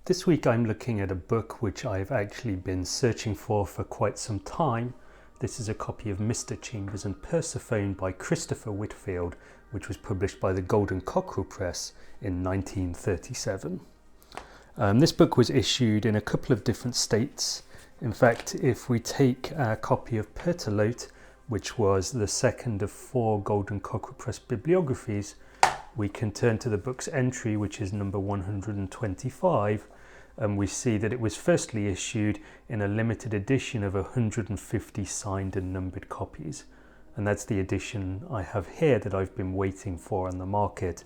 This week I'm looking at a book which I've actually been searching for quite some time. This is a copy of Mr. Chambers and Persephone by Christopher Whitfield, which was published by the Golden Cockerel Press in 1937. This book was issued in a couple of different states. In fact, if we take a copy of Pertelote, which was the second of 4 Golden Cockerel Press bibliographies, we can turn to the book's entry, which is number 125, and we see that it was firstly issued in a limited edition of 150 signed and numbered copies. And that's the edition I have here that I've been waiting for on the market.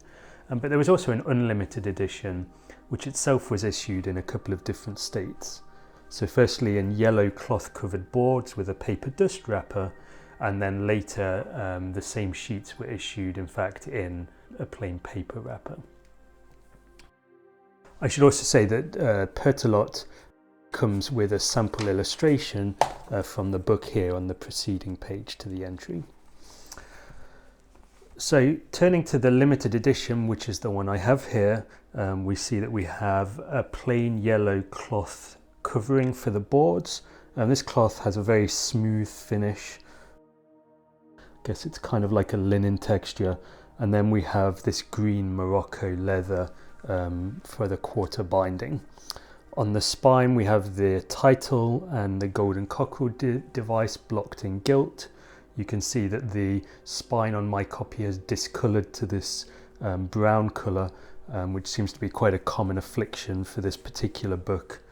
But there was also an unlimited edition, which itself was issued in a couple of different states. So firstly in yellow cloth covered boards with a paper dust wrapper, and then later the same sheets were issued in fact in a plain paper wrapper. I should also say that Pertelote comes with a sample illustration from the book here on the preceding page to the entry. So turning to the limited edition, which is the one I have here, we see that we have a plain yellow cloth covering for the boards, and this cloth has a very smooth finish. I guess it's kind of like a linen texture, and then we have this green Morocco leather for the quarter binding. On the spine we have the title and the Golden Cockerel device blocked in gilt. You can see that the spine on my copy has discoloured to this brown colour, which seems to be quite a common affliction for this particular book.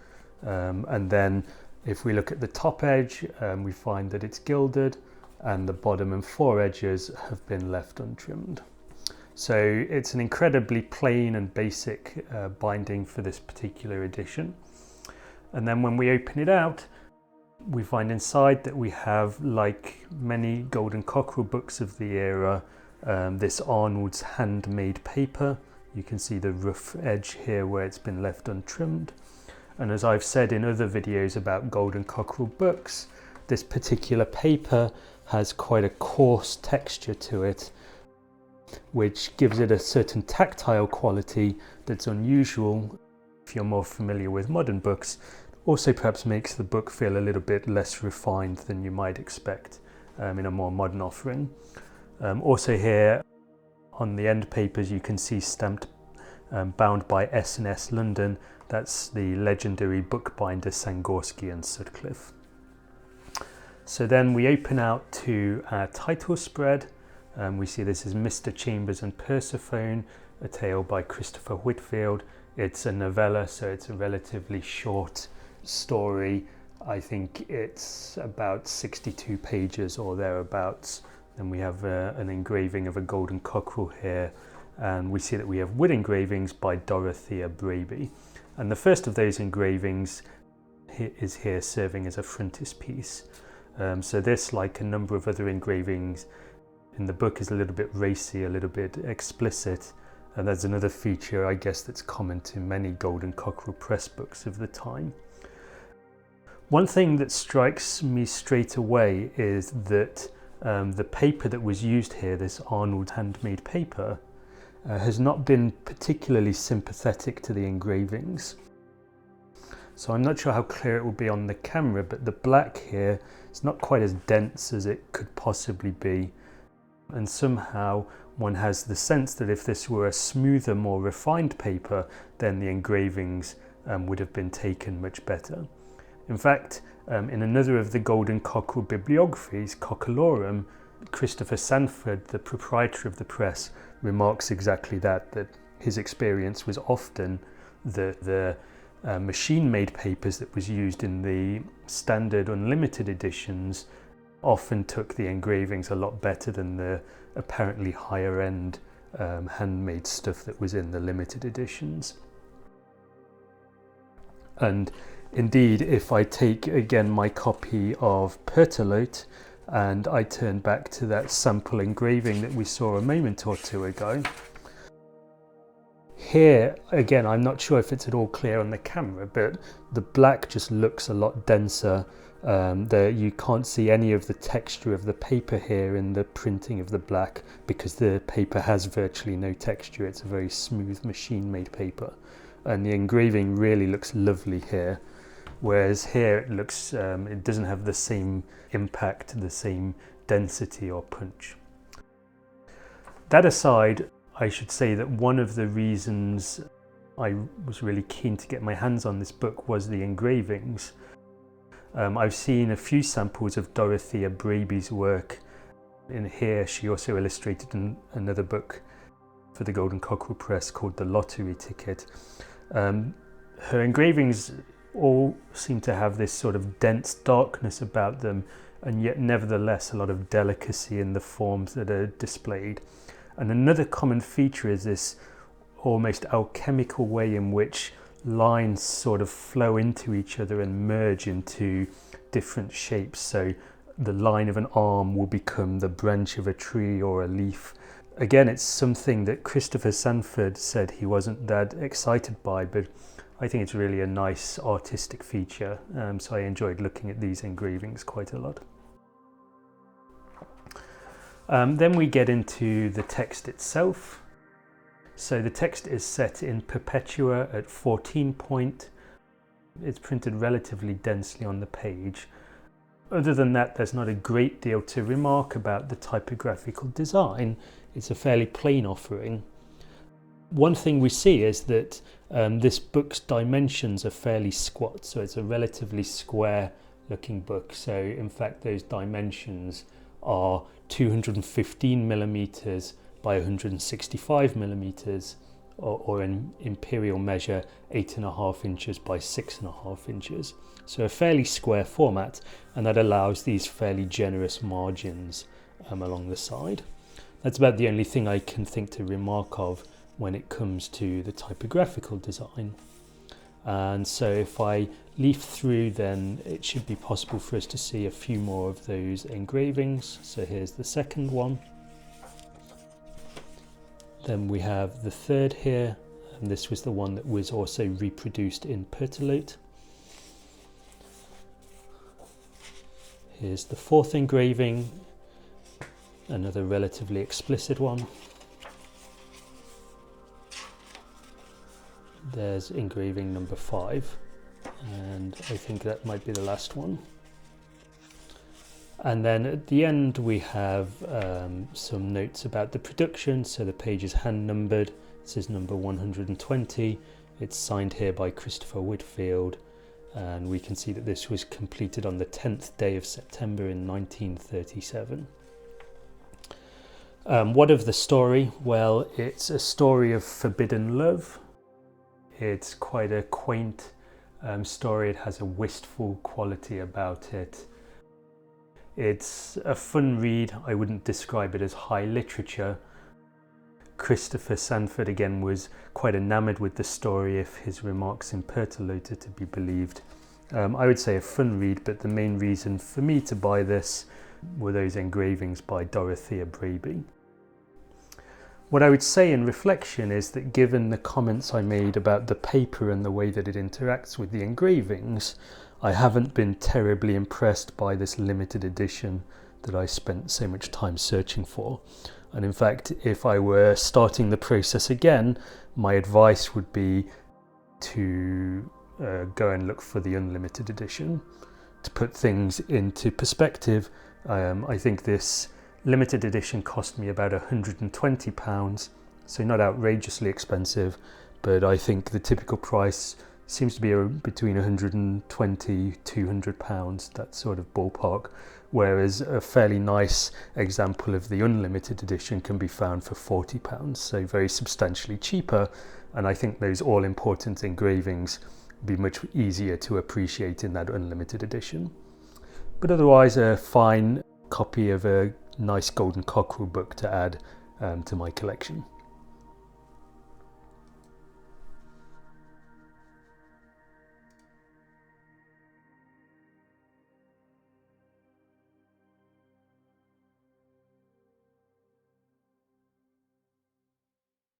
And then if we look at the top edge, we find that it's gilded, and the bottom and fore edges have been left untrimmed. So it's an incredibly plain and basic binding for this particular edition. And then when we open it out, we find inside that we have, like many Golden Cockerel books of the era, this Arnold's handmade paper. You can see the rough edge here where it's been left untrimmed. And as I've said in other videos about Golden Cockerel books, this particular paper has quite a coarse texture to it, which gives it a certain tactile quality that's unusual if you're more familiar with modern books. Also perhaps makes the book feel a little bit less refined than you might expect in a more modern offering. Also here on the end papers you can see stamped bound by S&S London. That's the legendary bookbinder Sangorski and Sutcliffe. So then we open out to our title spread. We see this is Mr. Chambers and Persephone, a tale by Christopher Whitfield. It's a novella, so it's a relatively short story. I think it's about 62 pages or thereabouts. Then we have an engraving of a golden cockerel here, and we see that we have wood engravings by Dorothea Braby. And the first of those engravings is here serving as a frontispiece. So this, like a number of other engravings in the book, is a little bit racy, a little bit explicit, and that's another feature I guess that's common to many Golden Cockerel Press books of the time. One thing that strikes me straight away is that the paper that was used here, this Arnold handmade paper, has not been particularly sympathetic to the engravings. So I'm not sure how clear it will be on the camera, but the black here is not quite as dense as it could possibly be. And somehow one has the sense that if this were a smoother, more refined paper, then the engravings would have been taken much better. In fact, in another of the Golden Cockerel bibliographies, Cockelorum, Christopher Sanford, the proprietor of the press, remarks exactly that his experience was often the machine-made papers that was used in the standard unlimited editions often took the engravings a lot better than the apparently higher-end handmade stuff that was in the limited editions. And indeed, if I take again my copy of Pertelote and I turn back to that sample engraving that we saw a moment or two ago, here again I'm not sure if it's at all clear on the camera, but the black just looks a lot denser. You can't see any of the texture of the paper here in the printing of the black, because the paper has virtually no texture. It's a very smooth machine-made paper. and the engraving really looks lovely here, whereas here it looks it doesn't have the same impact, the same density or punch. That aside, I should say that one of the reasons I was really keen to get my hands on this book was the engravings. I've seen a few samples of Dorothea Braby's work. In here she also illustrated another book for the Golden Cockerel Press called The Lottery Ticket. Her engravings all seem to have this sort of dense darkness about them, and yet nevertheless a lot of delicacy in the forms that are displayed. And another common feature is this almost alchemical way in which lines sort of flow into each other and merge into different shapes. So the line of an arm will become the branch of a tree or a leaf. Again, it's something that Christopher Sanford said he wasn't that excited by, but I think it's really a nice artistic feature, so I enjoyed looking at these engravings quite a lot. Then we get into the text itself. So the text is set in Perpetua at 14 point. It's printed relatively densely on the page. Other than that, there's not a great deal to remark about the typographical design. It's a fairly plain offering. One thing we see is that this book's dimensions are fairly squat, so it's a relatively square looking book. So in fact those dimensions are 215 millimeters by 165 millimeters, or in imperial measure 8.5 inches by 6.5 inches. So a fairly square format, and that allows these fairly generous margins along the side. That's about the only thing I can think to remark of when it comes to the typographical design. And so if I leaf through, then it should be possible for us to see a few more of those engravings. So here's the second one. Then we have the third here, and this was the one that was also reproduced in Pertolote. Here's the fourth engraving, another relatively explicit one. There's engraving number 5, and I think that might be the last one. And then at the end we have some notes about the production. So the page is hand numbered. This is number 120. It's signed here by Christopher Whitfield, and we can see that this was completed on the 10th day of September in 1937. What of the story? Well, it's a story of forbidden love. It's quite a quaint story. It has a wistful quality about it. It's a fun read. I wouldn't describe it as high literature. Christopher Sanford again was quite enamoured with the story, if his remarks in Pertolote are to be believed. I would say a fun read, but the main reason for me to buy this were those engravings by Dorothea Braby. What I would say in reflection is that given the comments I made about the paper and the way that it interacts with the engravings, I haven't been terribly impressed by this limited edition that I spent so much time searching for. And in fact, if I were starting the process again, my advice would be to go and look for the unlimited edition. To put things into perspective, I think this limited edition cost me about £120, so not outrageously expensive, but I think the typical price seems to be between £120, £200, that sort of ballpark, whereas a fairly nice example of the unlimited edition can be found for £40, so very substantially cheaper, and I think those all-important engravings would be much easier to appreciate in that unlimited edition. But otherwise a fine copy of a nice Golden Cockerel book to add to my collection.